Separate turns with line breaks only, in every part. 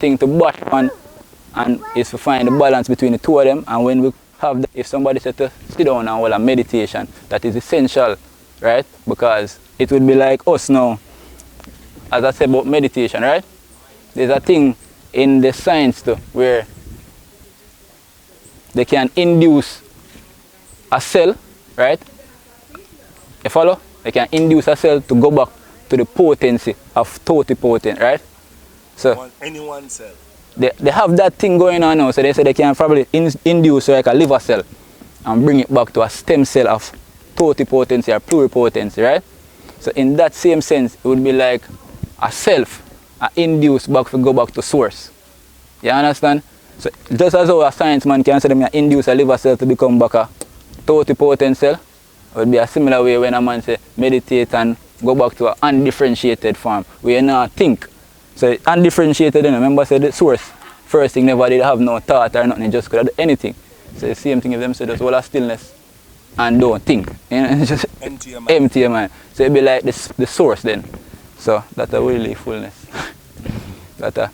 thing to bash on, and is to find the balance between the two of them. And when we have, if somebody said to sit down and hold a meditation, that is essential, right? Because it would be like us now, as I said about meditation, right? There's a thing in the science too, where they can induce a cell, right? You follow? They can induce a cell to go back to the potency of totipotent, right? So
any one cell.
They have that thing going on now, so they say they can probably induce like a liver cell and bring it back to a stem cell of totipotency or pluripotency, right? So in that same sense, it would be like a self, a induce back to go back to source. You understand? So just as how a science man can say them induce a liver cell to become back a totipotent cell, it would be a similar way when a man say meditate and go back to an undifferentiated form, where you not think. So undifferentiated, you know, remember I said the source. First thing never did have no thought or nothing, just could have do anything. So the same thing if them say just all a stillness and don't think. You know, just
empty your mind.
Empty your mind. So it'd be like the source then. So that's a really fullness.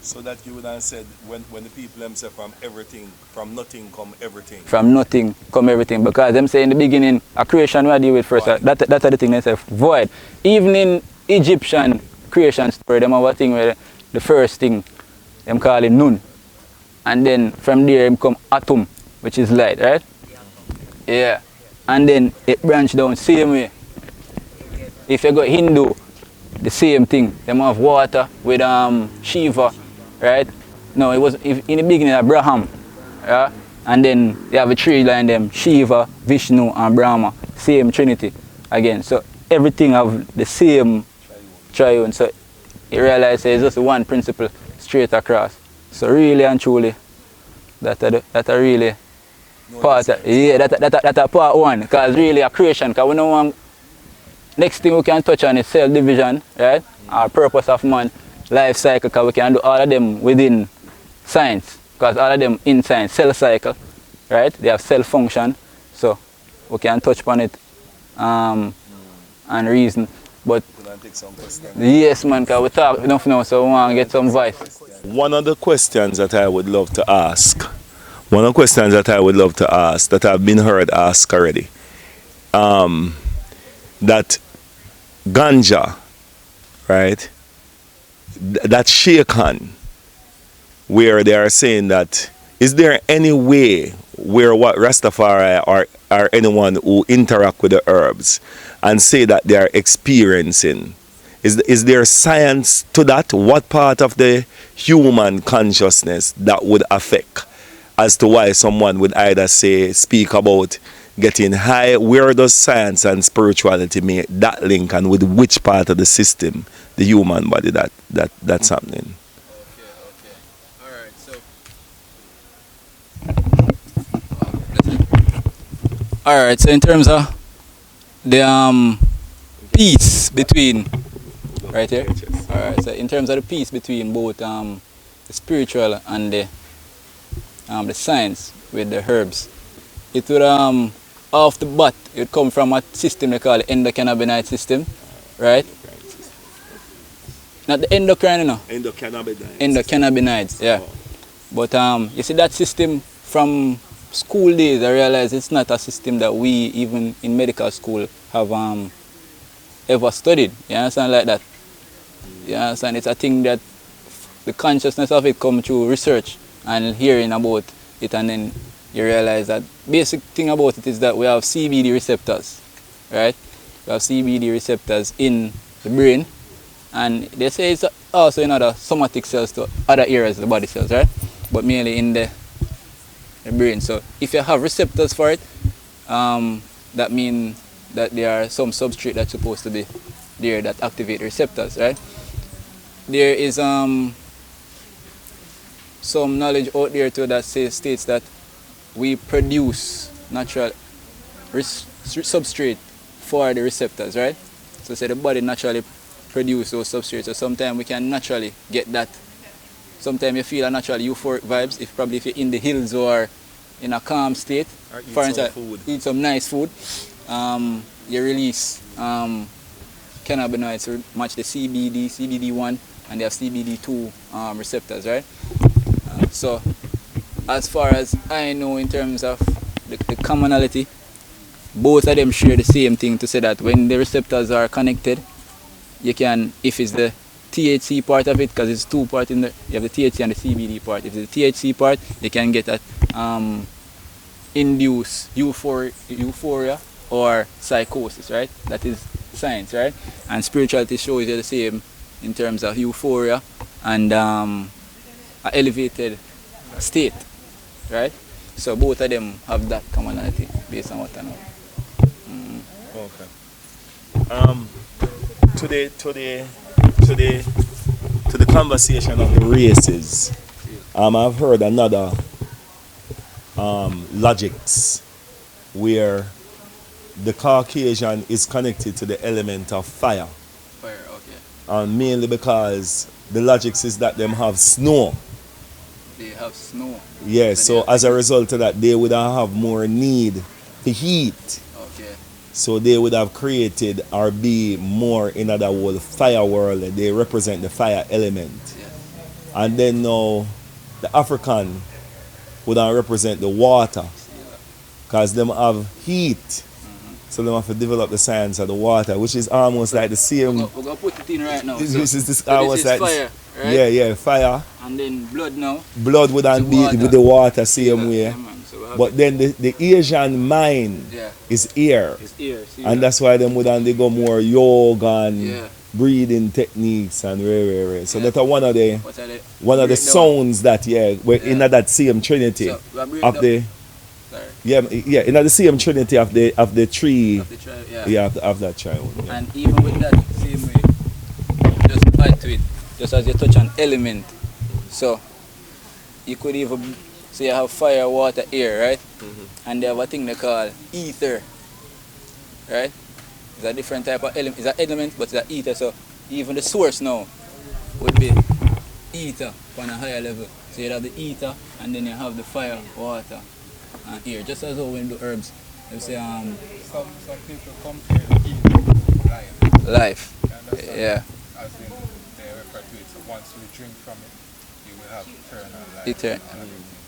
So that you would have said when the people them say from everything, from nothing come everything.
From nothing come everything. Because them say in the beginning, a creation we deal with first. That's the thing they say, void. Even in Egyptian creation story, them have a thing where the first thing, them call it nun. And then from there, it come atom, which is light, right? Yeah. And then it branch down same way. If you go Hindu, the same thing. Them have water with Shiva, right? No, it was in the beginning Abraham, yeah? And then they have a three line them, Shiva, Vishnu and Brahma. Same Trinity again. So everything have the same triune. So you realize there's just one principle straight across. So really and truly, that a really part of, yeah, that a part one. Because really a creation, because we don't want, next thing we can touch on is self-division, right? Our purpose of man, life cycle, because we can do all of them within science. Because all of them in science, cell cycle, right? They have cell function. So we can touch upon it and reason. But yes, man, because we talk enough now, so we want to get some voice.
One of the questions that I would love to ask, that have been heard asked already, that ganja, right, that shaken, where they are saying that, is there any way where what Rastafari or anyone who interact with the herbs and say that they are experiencing, is there science to that? What part of the human consciousness that would affect as to why someone would either say, speak about getting high? Where does science and spirituality make that link, and with which part of the system, the human body, that's happening?
Alright, so in terms of the peace between, right here? Alright, so in terms of the peace between both the spiritual and the science with the herbs, it would off the bat, it would come from a system they call the endocannabinoid system, right? Not the endocrine, you know? Endocannabinoids, yeah. But you see that system from school days, I realize it's not a system that we, even in medical school, have ever studied. You understand, like that? You understand? It's a thing that the consciousness of it comes through research and hearing about it, and then you realize that basic thing about it is that we have CBD receptors, right? We have CBD receptors in the brain, and they say it's also in other somatic cells to other areas of the body cells, right? But mainly in the brain. So if you have receptors for it, that means that there are some substrate that's supposed to be there that activate the receptors, right? There is some knowledge out there too that states that we produce natural substrate for the receptors, right? So say the body naturally produces those substrates. So sometimes we can naturally get that. Sometimes you feel a natural euphoric vibes, if you're in the hills or in a calm state.
Or
for instance, eat some nice food. You release cannabinoids to match the CBD, CBD1 and they have CBD2 receptors, right? So as far as I know, in terms of the commonality, both of them share the same thing, to say that when the receptors are connected, you can, if it's the THC part of it, because it's two parts in there, you have the THC and the CBD part. If it's the THC part, you can get that induce euphoria or psychosis, right? That is science, right? And spirituality shows you the same in terms of euphoria and an elevated state, right? So both of them have that commonality based on what I know.
Okay. To the conversation of the races, I've heard another logics where the Caucasian is connected to the element of fire.
Fire, okay.
And mainly because the logics is that them have snow.
They have snow.
Yeah, so as a result of that, they would have more need for heat.
Okay.
So they would have created or be more in other world fire world. They represent the fire element.
Yes.
And then now the African would represent the water. Because them have heat. So they have to develop the science of the water, which is almost like the same.
We're going to put it in right now.
This is
so
almost
this is
like
fire, right?
Yeah, fire.
And then blood now.
Blood would
The
be
water.
with the water same way.
Yeah, man. So we have
But then the Asian mind is air.
it's air. See
And
that?
that's why them would they go more yoga and
Yeah.
breathing techniques and rare. So
Yeah.
that's one of the
What are they?
one of the
Break down.
sounds that we're in
Yeah.
that same trinity
So, we break
of
down-
the
Sorry.
in the same trinity of the tree.
Of the tribe,
Of that child. Yeah.
And even with that same way, just add to it, just as you touch on element. So you could even say you have fire, water, air, right? And they have a thing they call ether, right? It's a different type of element. It's an element, but it's an ether. So even the source now would be ether on a higher level. So you have the ether, and then you have the fire, water, and air. Just as how when the herbs, they say
Some people compare heat to life.
life.
You understand?
Yeah.
As in, they refer to it. So once you drink from it, you will have eternal life.
Eternal.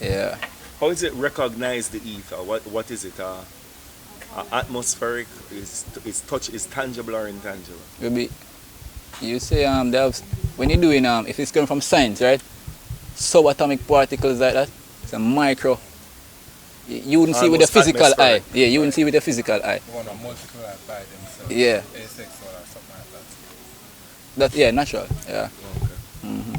Yeah.
How is it recognized the ether? What is it? Atmospheric is touch is tangible or intangible?
Maybe you say they have, when you're doing if it's coming from science, right? Subatomic particles like that, it's a micro. You wouldn't see with the
Almost
physical eye.
atmospheric.
Yeah, you wouldn't see with the physical eye.
You want to multiply by themselves.
Yeah.
Asexual or something like that.
That natural. Yeah.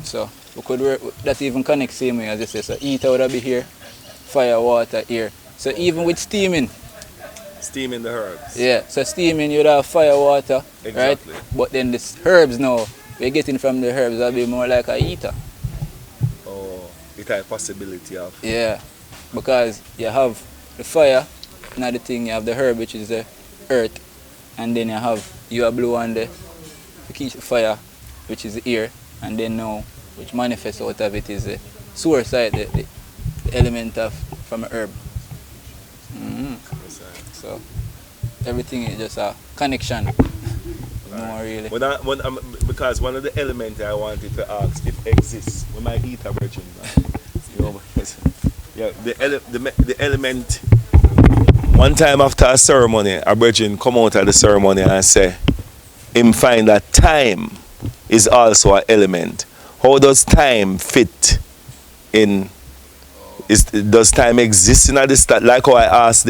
So we could that even connects same way as you say. So ether would be here, fire, water, air. So even with steaming.
Steaming the herbs.
Yeah. So steaming you'd have fire, water,
Exactly.
right? But then the herbs now, we're getting from the herbs that'll be more like a ether.
Oh, it has a possibility of.
Yeah, because you have the fire, another thing, you have the herb, which is the earth, and then you have blow on the keep the fire, which is the air, and then now, which manifests out of it is the source, right, the element of from a herb. So everything is just a connection. No really.
Because one of the elements I wanted to ask if exists, we might eat a virgin. Yeah, the element. One time after a ceremony, a virgin come out of the ceremony and say, him find that time is also an element. How does time fit in? Does time exist in this? Like how I asked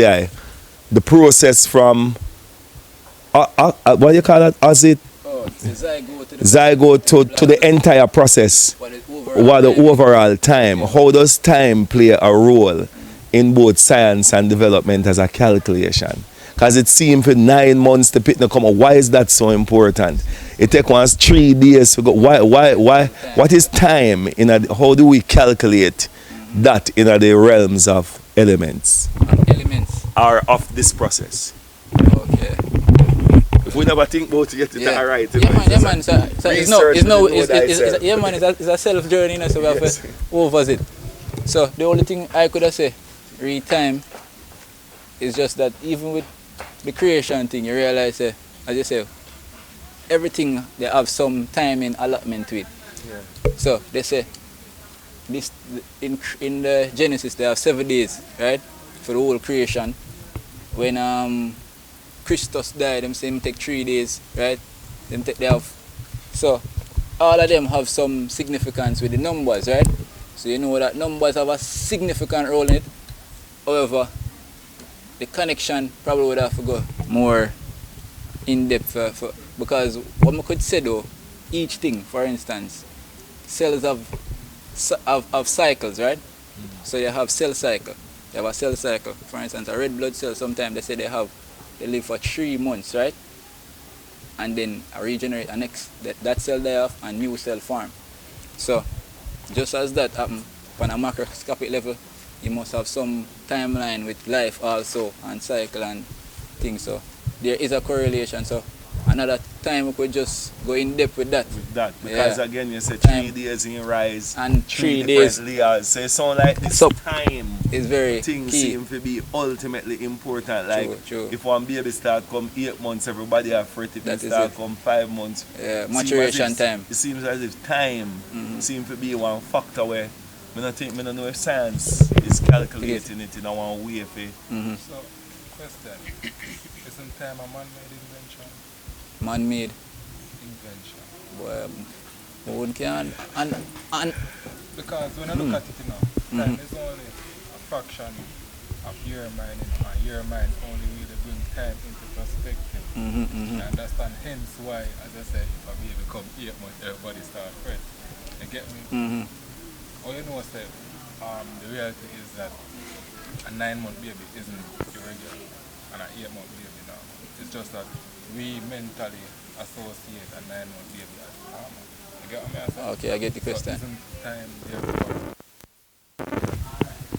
the process from what do you call it? As it
It's
zygote to the entire process. What the overall time? How does time play a role in both science and development as a calculation? Because it seems for 9 months to pick no come. Why is that so important? It takes once 3 days to go. Why? What is time? How do we calculate that in the realms of elements?
Elements.
Or of this process?
Okay.
If we never think about it, it's all right.
Yeah, man. So it's a self journey, you know, so we have
Yes.
to overvisit. So the only thing I could have said, read time, is just that even with the creation thing, you realize, as you say, everything they have some time in allotment to it.
Yeah.
So they say this in the Genesis they have 7 days, right, for the whole creation. When Christus died, them say him take 3 days, right? They have, so all of them have some significance with the numbers, right? So you know that numbers have a significant role in it. However, the connection probably would have to go more in depth because what I could say though, each thing, for instance, cells have cycles, right? So you have cell cycle. You have a cell cycle. For instance, a red blood cell, sometimes they say they live for 3 months, right? And then I regenerate and next that cell die off and new cell form. So just as that happen on a macroscopic level, you must have some timeline with life also and cycle and things. So there is a correlation. So another time we could just go in depth with that.
Because again you said 3 days in rise
and 3
different
days
layers. So it sound like this time
is very
things
key.
seem to be ultimately important. Like
True.
if one baby start come 8 months, everybody have 40. If
That
they
is
start
it.
come 5 months.
Maturation time.
It seems as if time seems to be one factor where I don't know if science is calculating it in a one way.
So, question. Isn't time a man-made invention?
Man-made.
Invention.
One can and
Because when I look at it, you know, time is only a fraction of your mind, and your mind only really bring time into perspective. I understand, hence why, as I said, if a baby come 8 months, everybody start fresh. You get me? All you know is that the reality is that a 9-month baby isn't irregular and an 8-month baby now. It's just that we mentally associate a 9-month baby as normal. You get what I'm saying?
okay, I get the question.
So isn't time therefore?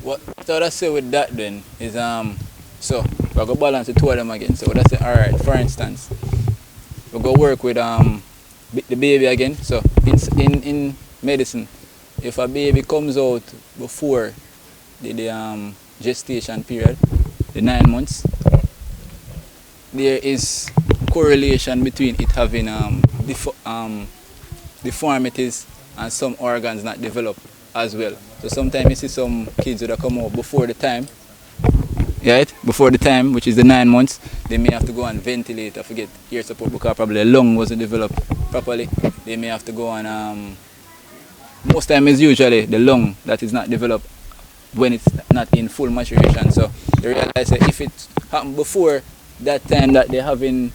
What I say with that then is so we're gonna balance the two of them again. So what I say, alright, for instance, we're gonna work with the baby again. So in medicine, if a baby comes out before the gestation period, the 9 months, there is correlation between it having deformities and some organs not developed as well. So sometimes you see some kids that come out before the time, right? Before the time, which is the 9 months, they may have to go and ventilate or forget ear support because probably the lung wasn't developed properly. They may have to go and most time is usually the lung that is not developed when it's not in full maturation. So you realize that if it happened before that time that they're having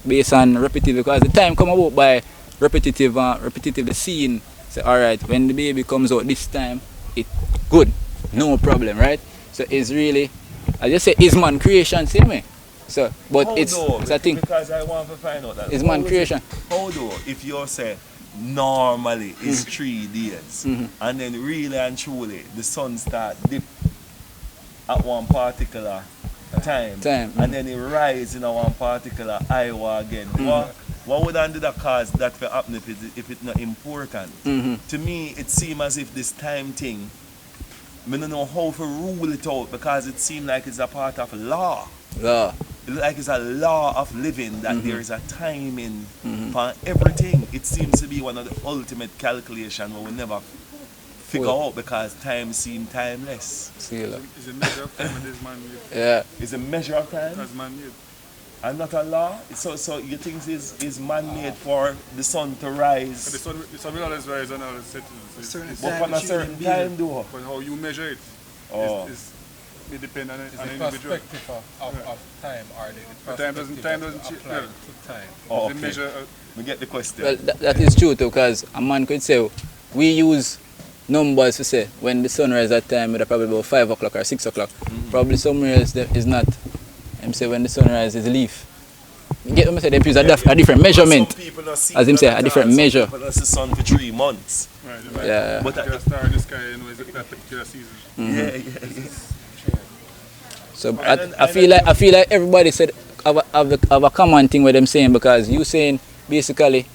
based on repetitive, because the time come about by repetitively seeing, say alright, when the baby comes out this time, it good, no problem, right? So it's really, I just say it's man creation, see me? So but it's a thing.
Because I want to find out that
it's man creation.
How though if you say normally it's 3 days and then really and truly the sun start dip at one particular time. And then it rise in a one particular hour again. What would under the cause that for happen if it's not important? To me it seems as if this time thing, I don't know how to rule it out because it seems like it's a part of law. Like it's a law of living that there is a timing for everything. It seems to be one of the ultimate calculations we will never figure out because time seems timeless.
It's a measure of time and it's man-made.
Yeah.
It's a measure of time?
That's man-made.
And not a law? So you think is man-made for the sun to rise?
The sun will always rise and always set.
But on a certain time though?
But how you measure it it depends on
It's the
individual.
perspective of time, or the
Time doesn't change.
to time.
Oh,
The
okay.
measure,
We get the question.
Well, that is true too, because a man could say we use numbers to say when the sun rises at time, it's probably about 5 o'clock or 6 o'clock. Probably somewhere else there is not. I'm say when the sun rises, is leaf. You get what I say? They use a different measurement.
Some people not see
As him say, a different
some
measure.
people not see sun for 3 months.
right?
Yeah.
But
There are stars in the sky, you know, it's that particular season.
yeah.
So I feel like everybody said have a common thing with them saying, because you saying basically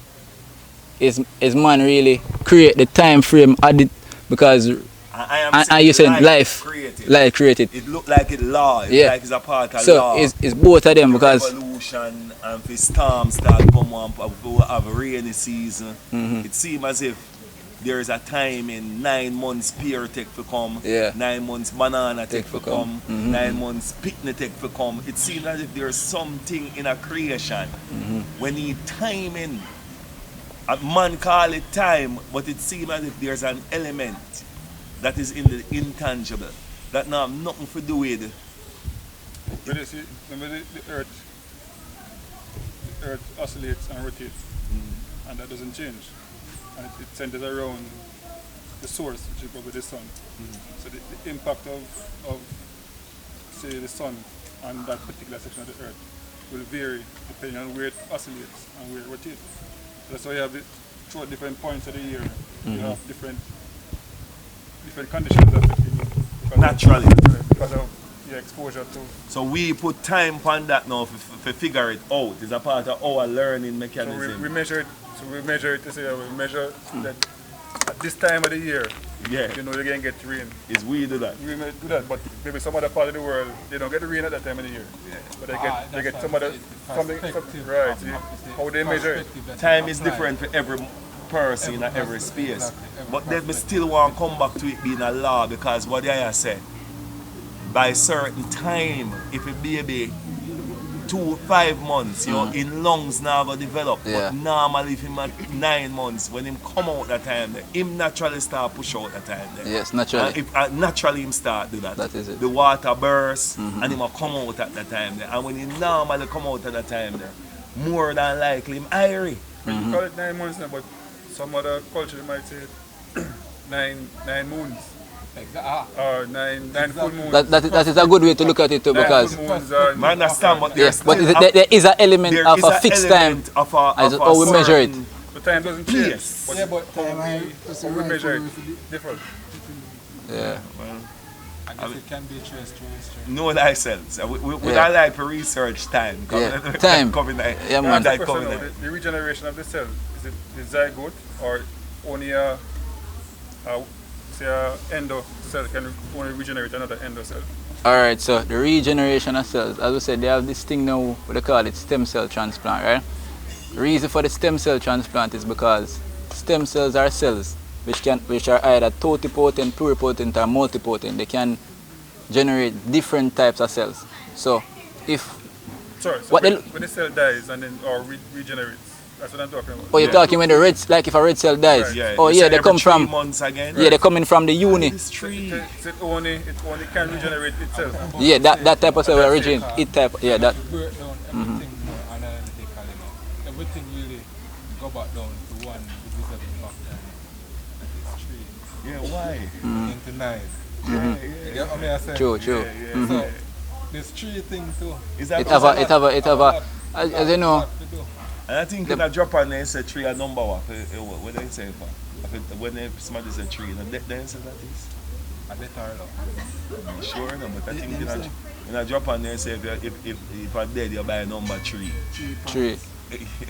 is man really create the time frame added because and you saying life created.
It look like it law. It like it's a part of
so
law.
it's both of them because
Revolution and the storms start come on, we have a rainy season. It seems as if there is a time in 9 months pear take to come,
Yeah.
9 months banana take to come,
Mhm.
9 months picnic take to come. It seems as if there's something in a creation when he timing. A man call it time, but it seems as if there's an element that is in the intangible that now have nothing to do with.
But you see, remember the earth oscillates and rotates, and that doesn't change. And it centers around the source, which is probably the sun. So the impact of, say, the sun on that particular section of the earth will vary depending on where it oscillates and where it rotates. That's why you have it throughout different points of the year. You have different conditions affecting you.
Naturally.
Because of your exposure to.
So we put time on that now to figure it out. It's a part of our learning
So
mechanism.
we measure it. So we measure it to say we measure that at this time of the year,
Yeah,
you know you're gonna get rain.
is we do that.
We may do that, but maybe some other part of the world they don't get the rain at that time of the year. But they get some other something right. So how they measure it.
Time is different for every person in every space. But then we still want to come back to it being a law because what I say, by certain time, if a baby 2-5 months, you know, in lungs now go develop.
Yeah.
But normally if him at 9 months, when him come out that time, him naturally start push out that time.
Yes, naturally.
And if, naturally him start do that.
That is it.
The water bursts and him will come out at that time. And when he normally come out at that time, more than likely him irie.
We call it 9 months now, but some other culture might say nine moons. Or nine full moons.
That is a good way to look at it too, because
Nine full moons are
I understand, but
yes,
there's
but
still
there is an element
there
of
is
a fixed time
element of a
as how we measure it.
certain
the time doesn't change.
Yes.
But
Yeah, but
how we measure it different.
Yeah.
I guess it can be traced through history.
Know thyself. We
Yeah.
don't like to research time.
Yeah. Time. Yeah, man.
That's the question now, the regeneration of the cell, is it the zygote or only say a endo cell can only regenerate another endo cell?
Alright, so the regeneration of cells, as we said, they have this thing now, what they call it, stem cell transplant, right? The reason for the stem cell transplant is because stem cells are cells which are either totipotent, pluripotent, or multipotent. They can generate different types of cells. So if
Sorry, so
What
when the cell dies and then or regenerates, that's what I'm talking about.
oh, you're talking when the red, like if a red cell dies.
Right.
Yeah,
Oh
you
yeah,
say
they
every
come
3
from
months again.
yeah, they're coming from the uni.
This tree.
It only can regenerate itself.
Yeah, that type of cell origin. It type yeah that
Break down everything more analytically now. Everything really go back down to one divisible factor. That is 3
Yeah, why?
into 9.
Yeah,
You get what I say?
true.
So there's 3 things too.
Is that
It have a as you know.
And I think in a Japan they say tree a number one. What they say for? When somebody say tree, they say that is.
I bet her love.
I'm sure no, but I think in a Japan they say if I'm dead you buy number 3.
Tree.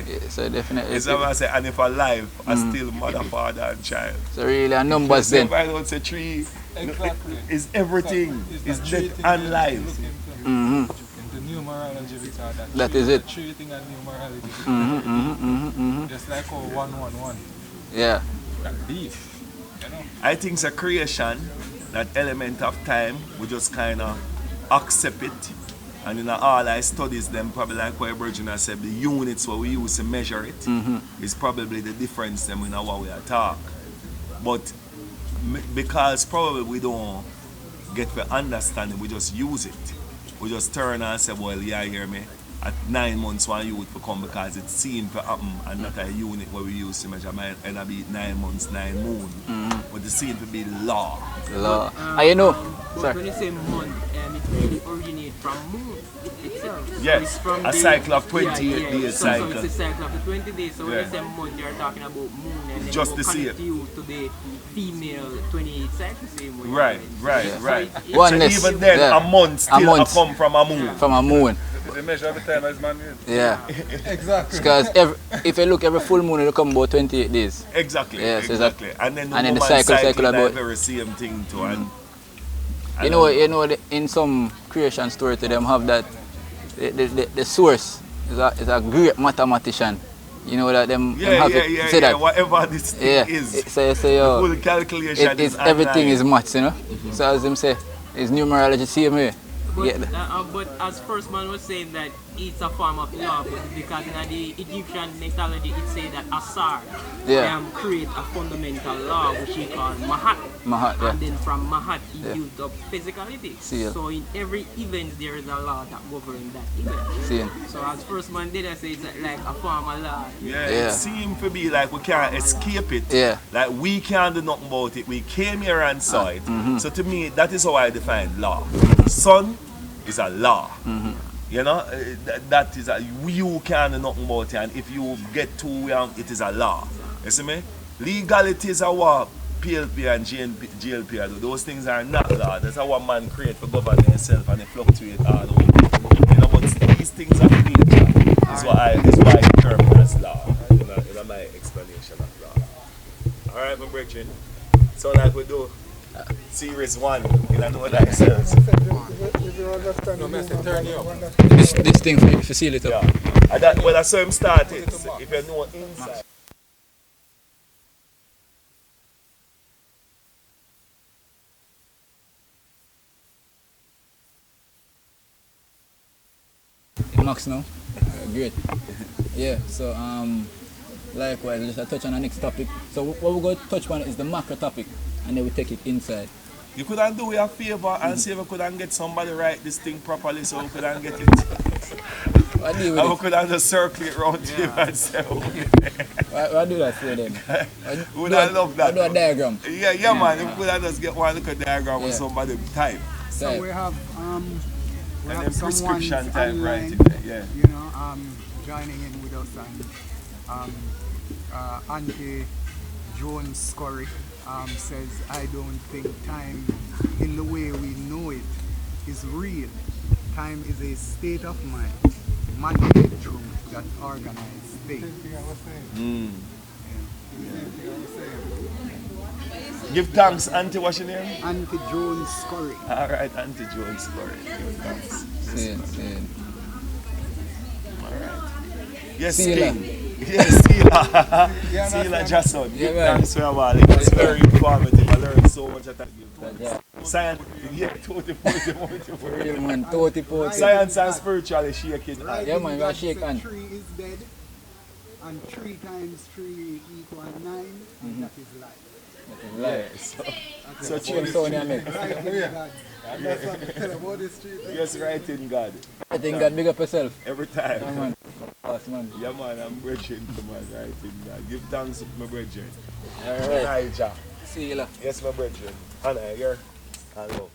Yeah, so definitely.
It's what I say, and if alive, I still mother, father, and child.
So really a numbers
So
then.
if I don't say 3,
Exactly.
it's everything. It's
the 3
death
thing
and
you
life.
look into.
Mm-hmm.
The numerology because
That is it.
The 3 thing and numerology.
Mm-hmm.
Just like how 111.
Yeah.
That deep. You know?
I think it's a creation, that element of time, we just kind of accept it. And in all our studies, them probably like what Virginia said, the units what we use to measure it is probably the difference them in how we are talk. But because probably we don't get the understanding, we just use it. We just turn and say, well, yeah, hear me. At 9 months, one youth will come because it seemed to happen and not a unit where we use to measure my and I be 9 months, 9 moon. But it seemed to be law.
Law. You know.
But
Sorry.
when you say month, it really originates from moon itself. So
Yes,
it's from
a cycle of 28 days
So
cycle.
it's a cycle of the 20 days. So when
Yeah.
you say month, you're talking about moon, and then
Just
you
to see
connect
it.
you to the female 28 cycle same way.
Right.
So
Oneness.
So even then,
Yeah.
a month still
month.
come from a moon.
From a moon.
They measure every time as man is.
Yeah.
Exactly.
Because if you look every full moon it'll come about 28 days.
Exactly.
Yes, is that-
exactly. And then the
and then the
woman
cycle
that
about-
very same thing too. And
You know in some creation story to them have that the source is a great mathematician You know that them
Yeah,
have
yeah,
it,
yeah,
say
yeah.
that.
Whatever this thing is.
So you say
The full calculation is
everything
online.
is maths, you know. So as them say, it's numerology same way.
But as first man was saying that it's a form of law, but because in the Egyptian mythology it say that Asar create a fundamental law which he called Mahat. And then from Mahat he used up physicality. So in every event there is a law that governs that event. So as first man did I say it's like a form of law.
Yeah, it seems to be like we can't escape it. Like we can't do nothing about it. We came here and saw it. So to me, that is how I define law. Sun is a law. You know, that is you can't do nothing about it. And if you get too young, it is a law. You see me? Legality is a what PLP and GLP are. Those things are not law. That's how one man create for govern himself and they fluctuate all the way. You know, but these things are nature. That's why I term as law. In my explanation of law. Alright, my brethren. So like we do series 1 in another ourselves.
This thing for seal it up.
Yeah. Well, that's how him started. If you know inside.
Max now. Great. Yeah, so likewise, just a touch on the next topic. So what we're going to touch on is the macro topic, and then we take it inside.
You couldn't do me a favor and see if we couldn't get somebody write this thing properly so we couldn't get it.
What do you
and we couldn't just circle it around to him and say,
what do that for them?
We would love that.
Do a diagram.
Yeah, man. If we could just get one look at diagram with somebody type.
So we have
and then prescription type
online,
writing, yeah.
You know, joining in with us and Auntie Joan Scurry says, I don't think time in the way we know it is real. Time is a state of mind, man-made truth that organized things.
Give thanks, Auntie, what's your name?
Auntie Joan Scurry.
Alright, Auntie Joan Scurry. Give thanks. Alright. Yes, King. Yes, Sila. Sila Jason. Give thanks for a while. It was very informative. I learned so much at that. Science,
Real man, totally.
Science and spiritually shaking.
Yeah, man, we are shake hands.
3 is dead, and 3 times 3 equals 9, and that is life.
Yes. So
Change sound you make.
That's what I tell about this street.
Yes, right in God.
I think God big up yourself.
Every time.
Yeah, man. Awesome, man.
Yeah, man, I'm brethren, man, right in God. Give thanks to my brethren.
Alright.
Elijah.
See you later.
Yes, my brethren. Anna, here. And love.